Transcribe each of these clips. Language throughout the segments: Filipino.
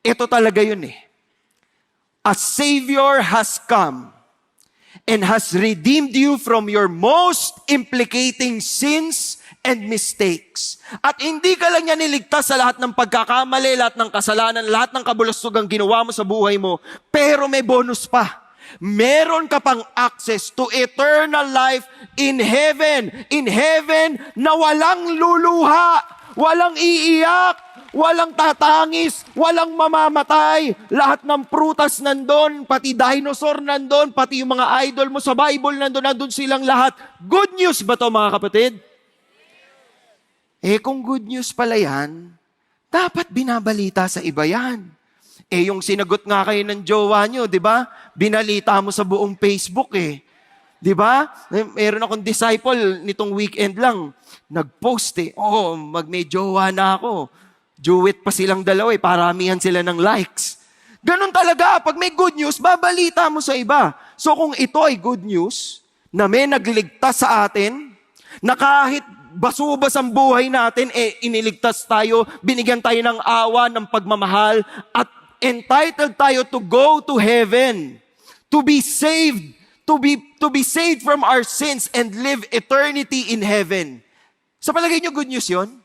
ito talaga yun eh. A Savior has come and has redeemed you from your most implicating sins and mistakes. At hindi ka lang niya niligtas sa lahat ng pagkakamali, lahat ng kasalanan, lahat ng kabulustugang ginawa mo sa buhay mo, pero may bonus pa. Meron ka pang access to eternal life in heaven. In heaven na walang luluha, walang iiyak, walang tatangis, walang mamamatay. Lahat ng prutas nandun, pati dinosaur nandun, pati yung mga idol mo sa Bible nandun silang lahat. Good news ba to mga kapatid? Kung good news pala yan, dapat binabalita sa iba yan. Yung sinagot nga kayo ng jowa nyo, di ba? Binalita mo sa buong Facebook Di ba? Meron akong disciple nitong weekend lang. Nag-post may jowa na ako. Duet pa silang dalawa paramihan sila ng likes. Ganun talaga, pag may good news, babalita mo sa iba. So kung ito ay good news, na may nagligtas sa atin, na kahit basubas ang buhay natin, iniligtas tayo, binigyan tayo ng awa, ng pagmamahal, at entitled tayo to go to heaven, to be saved, to be saved from our sins and live eternity in heaven. Sa palagay nyo, good news yon?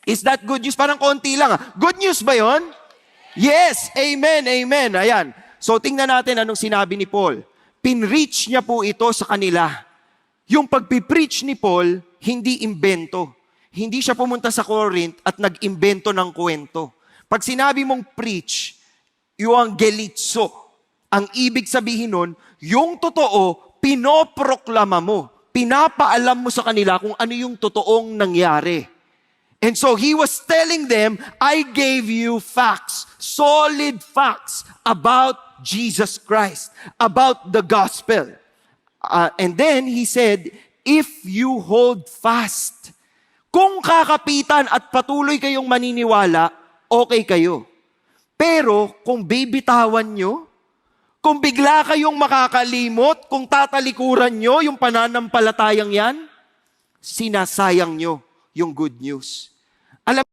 Is that good news? Parang konti lang. Good news ba yon? Yes! Amen, amen. Ayan. So tingnan natin anong sinabi ni Paul. Pinreach niya po ito sa kanila. Yung pagpipreach ni Paul, hindi imbento. Hindi siya pumunta sa Corinth at nag-imbento ng kwento. Pag sinabi mong preach, yung gelitso, ang ibig sabihin nun, yung totoo, pinoproklama mo. Pinapaalam mo sa kanila kung ano yung totoong nangyari. And so he was telling them, I gave you facts, solid facts about Jesus Christ, about the gospel. And then he said, if you hold fast, kung kakapitan at patuloy kayong maniniwala, okay kayo. Pero kung bibitawan nyo, kung bigla kayong makakalimot, kung tatalikuran nyo yung pananampalatayang yan, sinasayang nyo yung good news. Alam